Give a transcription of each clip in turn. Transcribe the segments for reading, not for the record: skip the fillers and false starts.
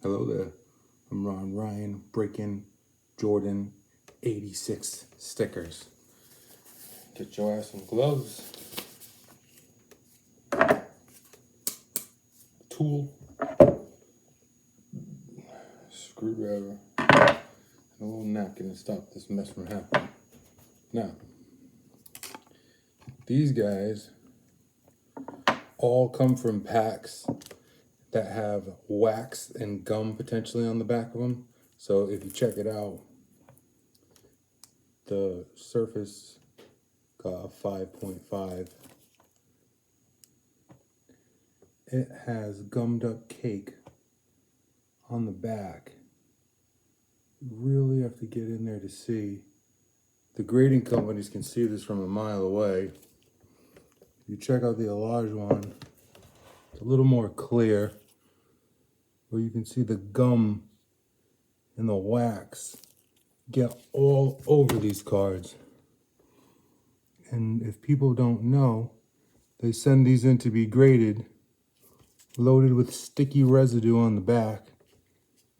Hello there, I'm Ryan, breaking Jordan 86 stickers. Get your ass some gloves, tool, screwdriver, and a little napkin to stop this mess from happening. Now, these guys all come from packs that have wax and gum potentially on the back of them. So if you check it out, the surface got a 5.5. It has gummed up cake on the back. You really have to get in there to see. The grading companies can see this from a mile away. If you check out the Elage one, it's a little more clear, where you can see the gum and the wax get all over these cards. And if people don't know, they send these in to be graded, loaded with sticky residue on the back,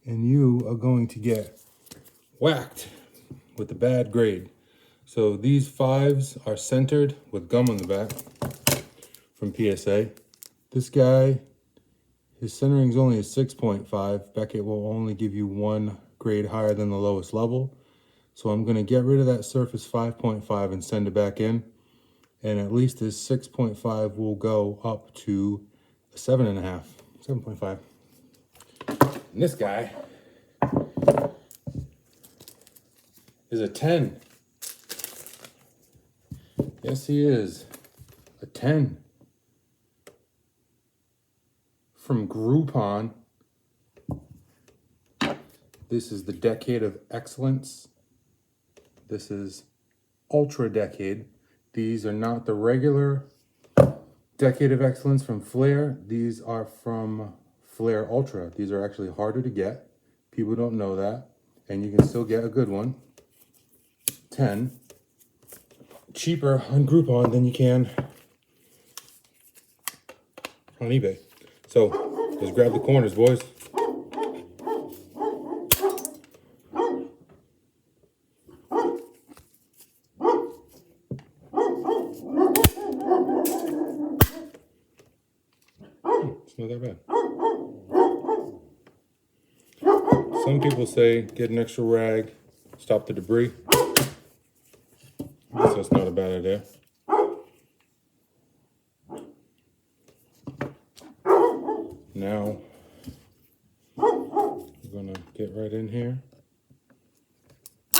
and you are going to get whacked with a bad grade. So these 5s are centered with gum on the back from PSA. This guy, his centering is only a 6.5. Beckett will only give you 1 grade higher than the lowest level. So I'm going to get rid of that surface 5.5 and send it back in. And at least this 6.5 will go up to a 7.5, 7.5. And this guy is a 10. Yes, he is. A 10. From Groupon. This is the Decade of Excellence. This is Ultra Decade. These are not the regular Decade of Excellence from FLEER. These are from FLEER Ultra. These are actually harder to get. People don't know that. And you can still get a good one. 10. Cheaper on Groupon than you can on eBay. So just grab the corners, boys. It's not that bad. Some people say get an extra rag, stop the debris. I guess that's not a bad idea. Now, we're gonna get right in here.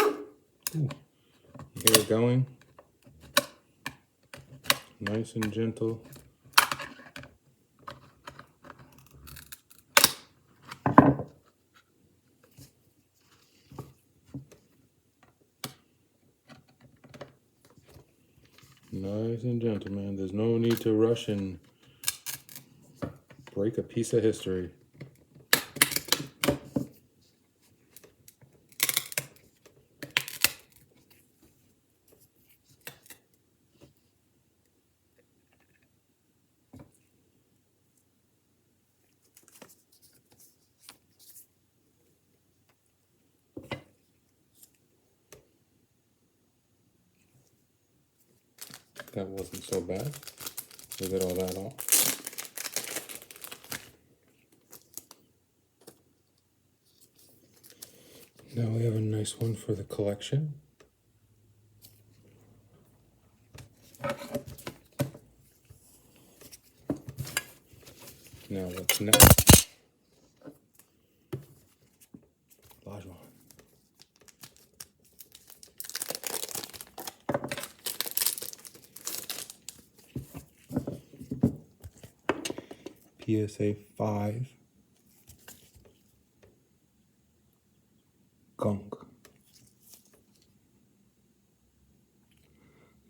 Ooh, get it going. Nice and gentle. Nice and gentle, man. There's no need to rush and break a piece of history. That wasn't so bad. We'll get all that off. Now we have a nice one for the collection. Now what's next? Large one. PSA 5 gunk.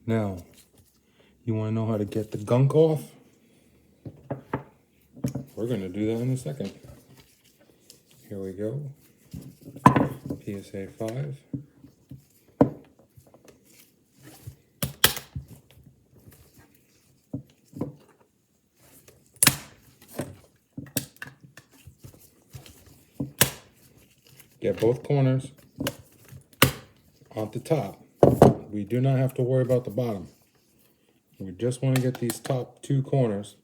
Now, you want to know how to get the gunk off? We're going to do that in a second. Here we go. PSA 5. Get both corners on the top. We do not have to worry about the bottom. We just want to get these top two corners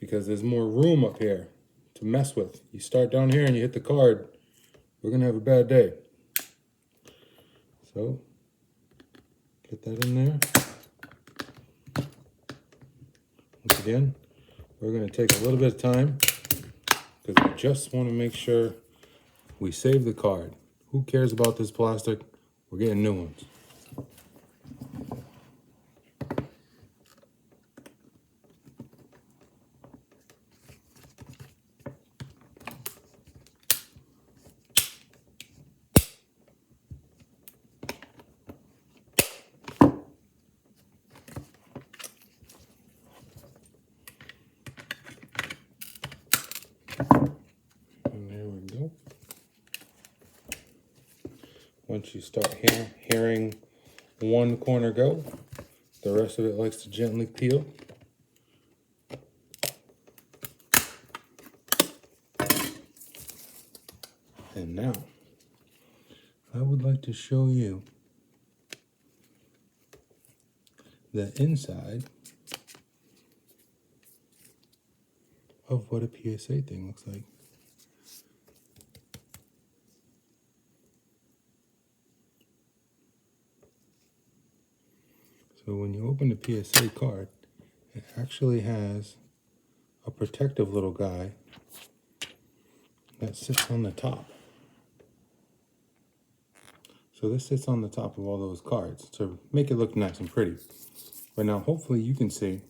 because there's more room up here to mess with. You start down here and you hit the card, we're gonna have a bad day. So get that in there. Once again, we're gonna take a little bit of time because we just want to make sure we save the card. Who cares about this plastic? We're getting new ones. And there we go. Once you start hearing one corner go, the rest of it likes to gently peel. And now, I would like to show you the inside of what a PSA thing looks like. So when you open the PSA card, it actually has a protective little guy that sits on the top. So this sits on the top of all those cards to make it look nice and pretty. But now hopefully you can see,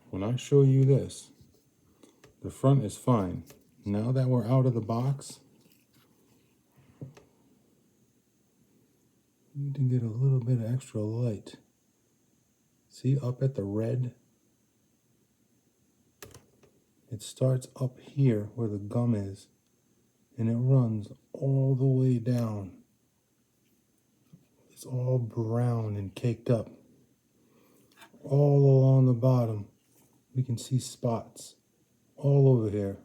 when I show you this, the front is fine. Now that we're out of the box, you need to get a little bit of extra light. See up at the red? It starts up here where the gum is, and it runs all the way down. It's all brown and caked up. All along the bottom, we can see spots all over here.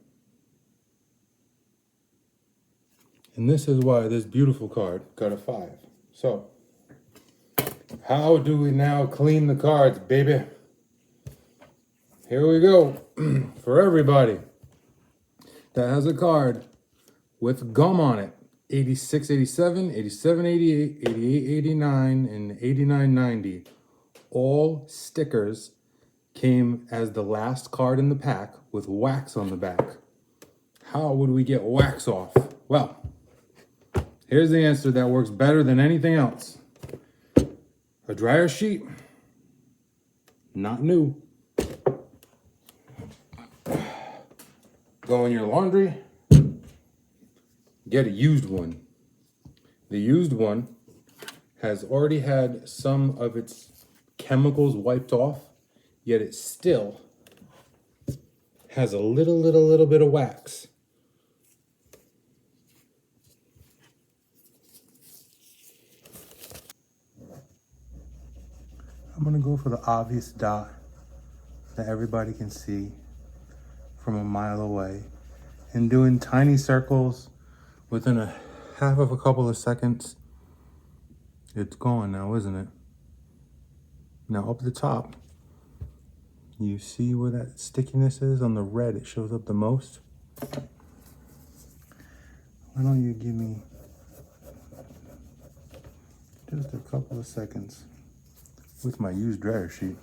And this is why this beautiful card got a 5. So, how do we now clean the cards, baby? Here we go. For everybody that has a card with gum on it, 86, 87, 87, 88, 88, 89, and 89, 90. All stickers came as the last card in the pack with wax on the back. How would we get wax off? Well, here's the answer that works better than anything else. A dryer sheet, not new. Go in your laundry, get a used one. The used one has already had some of its chemicals wiped off, yet it still has a little bit of wax. I'm gonna go for the obvious dot that everybody can see from a mile away, and doing tiny circles within a half of a couple of seconds. It's gone now, isn't it? Now up the top, you see where that stickiness is on the red, it shows up the most. Why don't you give me just a couple of seconds with my used dryer sheet.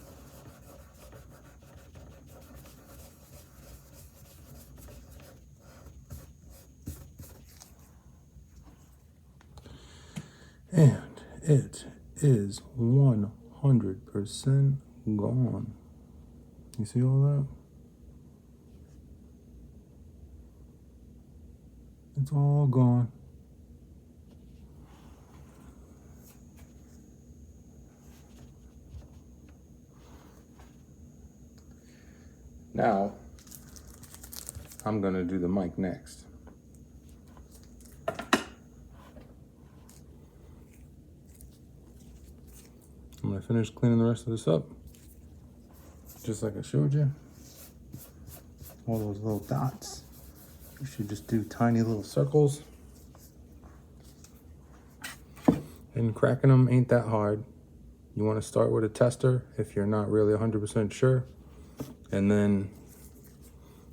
And it is 100% gone. You see all that? It's all gone. Now, I'm gonna do the mic next. I'm gonna finish cleaning the rest of this up, just like I showed you. All those little dots. You should just do tiny little circles. And cracking them ain't that hard. You want to start with a tester if you're not really 100% sure. And then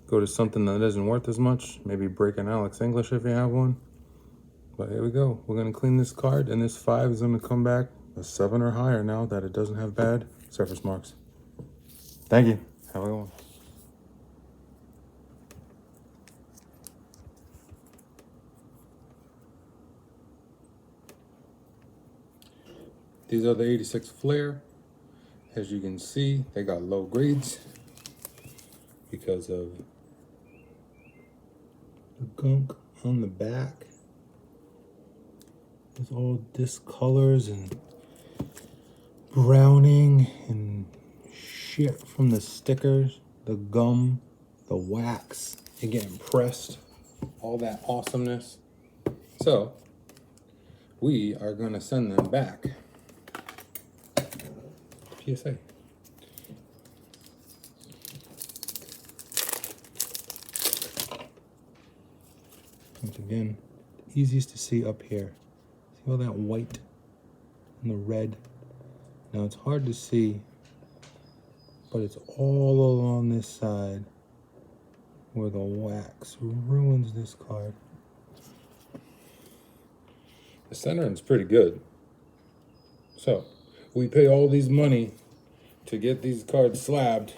go to something that isn't worth as much. Maybe break an Alex English if you have one. But here we go. We're going to clean this card, and this 5 is going to come back a 7 or higher now that it doesn't have bad surface marks. Thank you. Have a good one. These are the 86 FLEER. As you can see, they got low grades because of the gunk on the back. It's all discolors and browning and shit from the stickers, the gum, the wax, and getting pressed, all that awesomeness. So we are gonna send them back. PSA. Once again, easiest to see up here. See all that white and the red? Now it's hard to see, but it's all along this side where the wax ruins this card. The centering's pretty good. So we pay all these money to get these cards slabbed,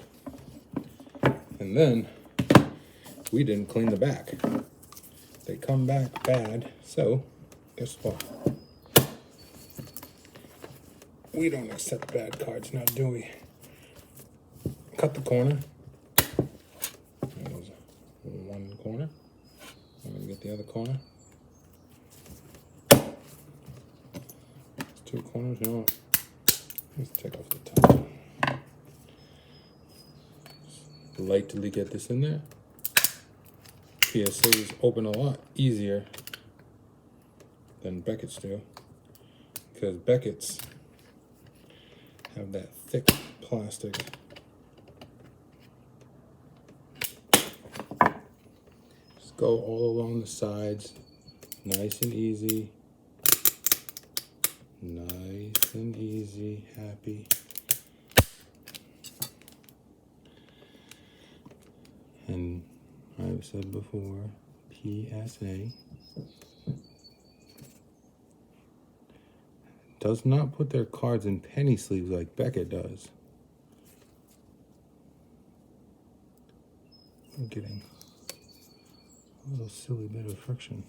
and then we didn't clean the back. They come back bad, so guess what? We don't accept bad cards now, do we? Cut the corner. That was one corner. I'm gonna get the other corner. Two corners, you know what? Let's take off the top. Lightly get this in there. PSAs open a lot easier than Beckett's do, because Beckett's have that thick plastic. Just go all along the sides, nice and easy. Nice and easy, happy. And I've said before, PSA does not put their cards in penny sleeves like Beckett does. I'm getting a little silly bit of friction.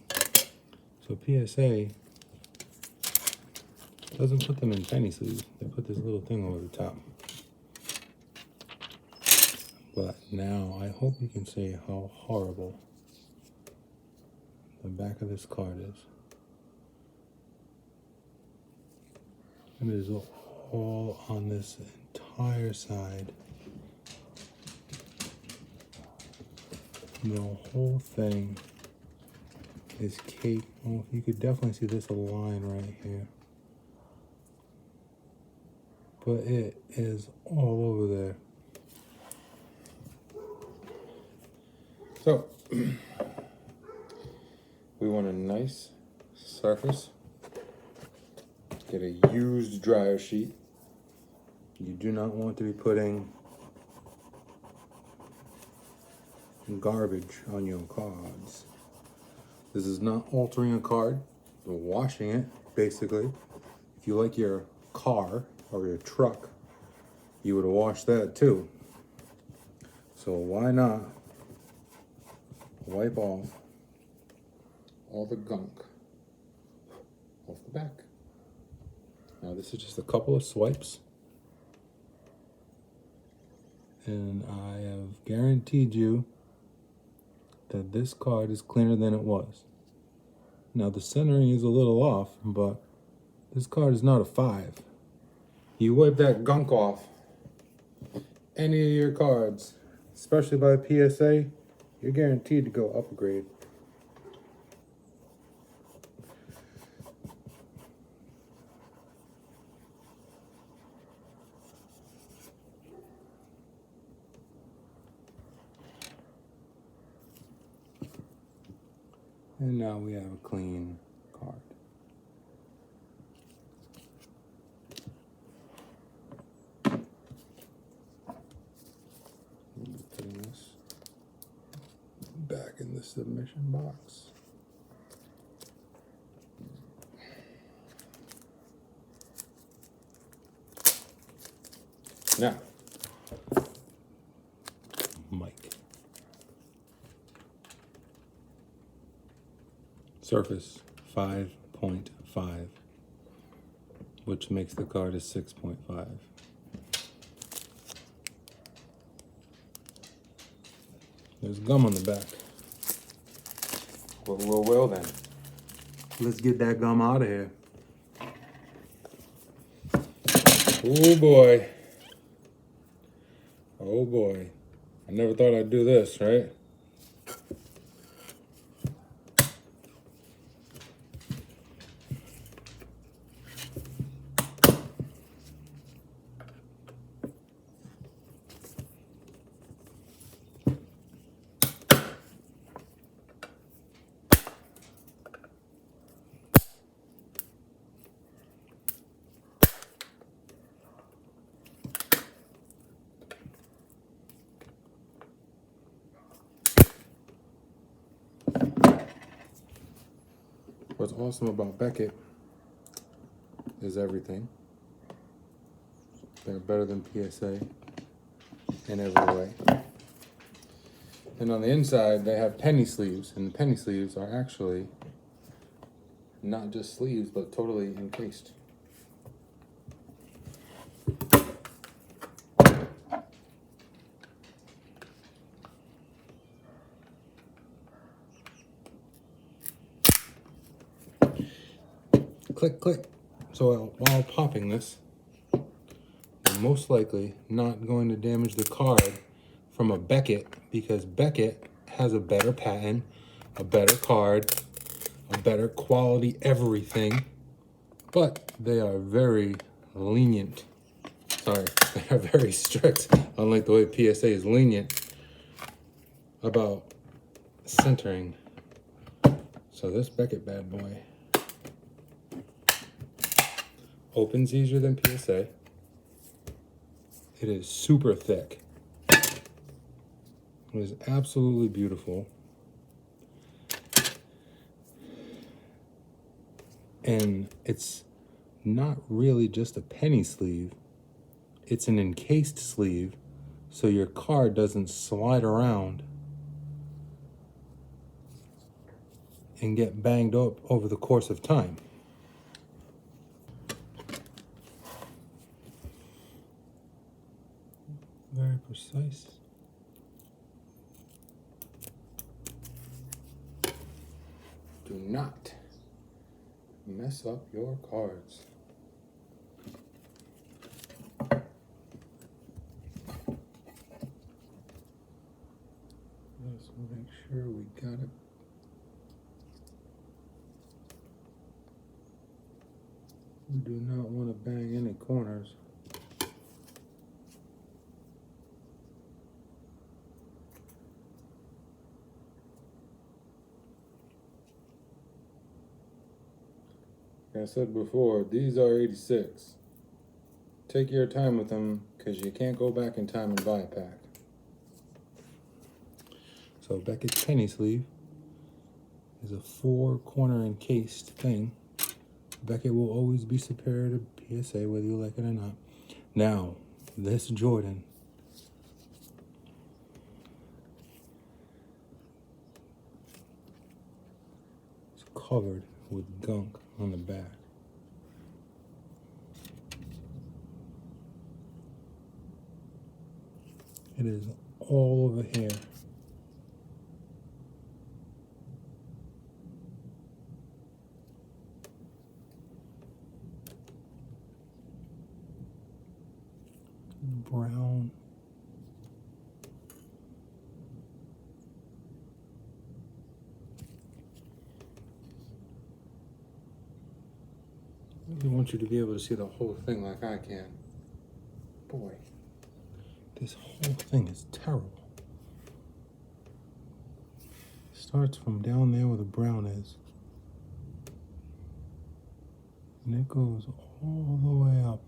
So PSA doesn't put them in penny sleeves. They put this little thing over the top. But now I hope you can see how horrible the back of this card is. And it is all on this entire side. The whole thing is caked. Oh, you could definitely see this line right here. But it is all over there. So, we want a nice surface. Get a used dryer sheet. You do not want to be putting garbage on your cards. This is not altering a card, we're washing it, basically. If you like your car or your truck, you would wash that too. So why not wipe off all the gunk off the back? Now this is just a couple of swipes, and I have guaranteed you that this card is cleaner than it was. Now the centering is a little off, but this card is not a 5. You wipe that gunk off any of your cards, especially by PSA, you're guaranteed to go up a grade. And now we have a clean card. We'll be putting this back in the submission box. Now, mic. Surface 5.5, which makes the card a 6.5. There's gum on the back. Well then. Let's get that gum out of here. Oh boy. Oh boy. I never thought I'd do this, right? What's awesome about Beckett is everything. They're better than PSA in every way. And on the inside, they have penny sleeves, and the penny sleeves are actually not just sleeves, but totally encased. Click, click. So while popping this, I'm most likely not going to damage the card from a Beckett, because Beckett has a better patent, a better card, a better quality everything, but they are very lenient. Sorry, they are very strict, unlike the way PSA is lenient about centering. So this Beckett bad boy opens easier than PSA. It is super thick. It is absolutely beautiful. And it's not really just a penny sleeve. It's an encased sleeve, so your card doesn't slide around and get banged up over the course of time. Very precise. Do not mess up your cards. Let's make sure we got it. We do not want to bang any corners. Like I said before, these are 86. Take your time with them, because you can't go back in time and buy a pack. So Beckett's penny sleeve is a 4-corner encased thing. Beckett will always be superior to PSA, whether you like it or not. Now, this Jordan is covered with gunk on the back. It is all over here. Brown. I really want you to be able to see the whole thing like I can. Boy, this whole thing is terrible. starts from down there where the brown is. And it goes all the way up.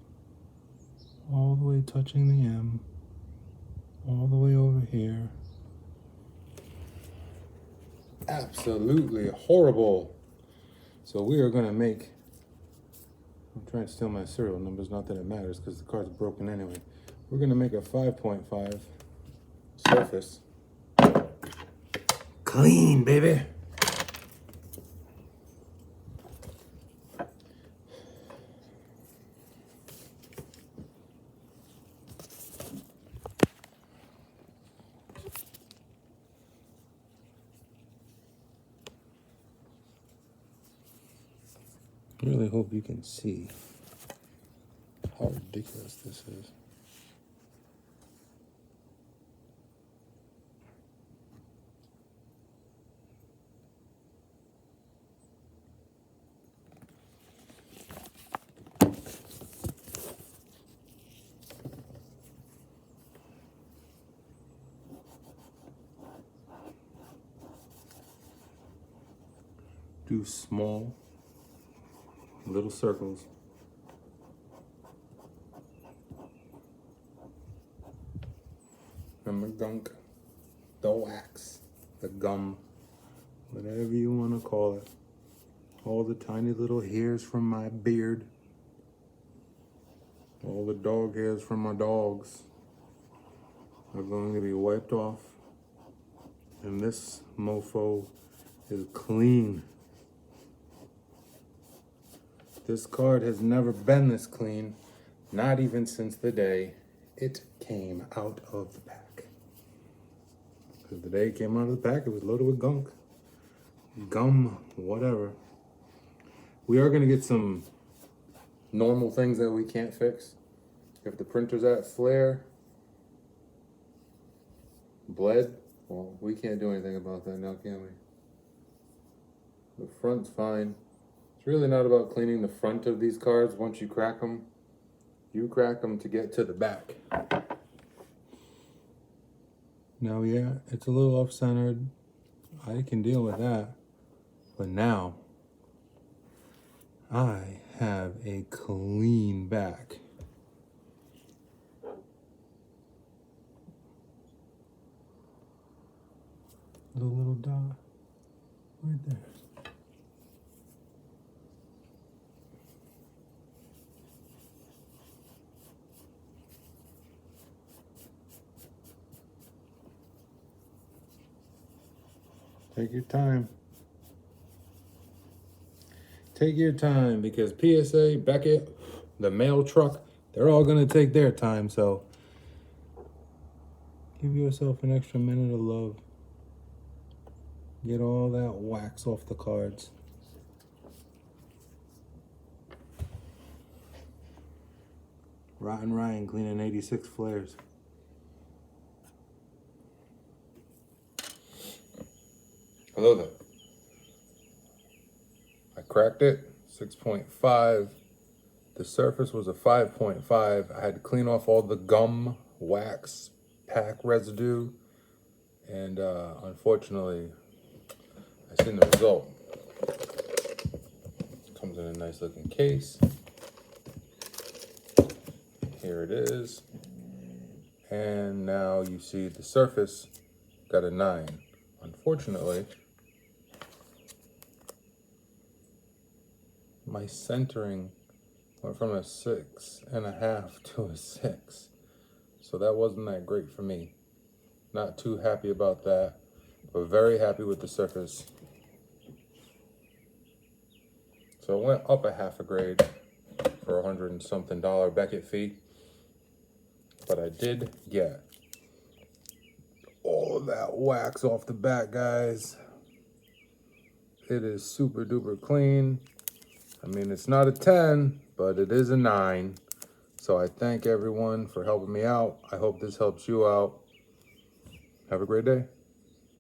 All the way touching the M. All the way over here. Absolutely horrible. So we are gonna make, I'm trying to steal my serial numbers, not that it matters because the card's broken anyway. We're gonna make a 5.5 surface. Clean, baby. I really hope you can see how ridiculous this is. Do small little circles. Remember gunk, the wax, the gum, whatever you want to call it. All the tiny little hairs from my beard. All the dog hairs from my dogs are going to be wiped off. And this mofo is clean. This card has never been this clean, not even since the day it came out of the pack. Because the day it came out of the pack, it was loaded with gunk. Gum, whatever. We are going to get some normal things that we can't fix. If the printer's at FLEER, bled, well, we can't do anything about that now, can we? The front's fine. It's really not about cleaning the front of these cards. Once you crack them to get to the back. Now, yeah, it's a little off-centered. I can deal with that. But now, I have a clean back. The little dot right there. Take your time. Take your time because PSA, Beckett, the mail truck, they're all going to take their time. So give yourself an extra minute of love. Get all that wax off the cards. Rotten Ryan cleaning 86 flares. Hello there. I cracked it, 6.5. The surface was a 5.5. I had to clean off all the gum, wax, pack residue. And unfortunately, I seen the result. Comes in a nice looking case. Here it is. And now you see the surface got a 9. Unfortunately, my centering went from a 6.5 to a 6. So that wasn't that great for me. Not too happy about that, but very happy with the surface. So I went up a half a grade for $100 and something Beckett fee. But I did get all of that wax off the back, guys. It is super duper clean. I mean, it's not a 10, but it is a 9. So I thank everyone for helping me out. I hope this helps you out. Have a great day.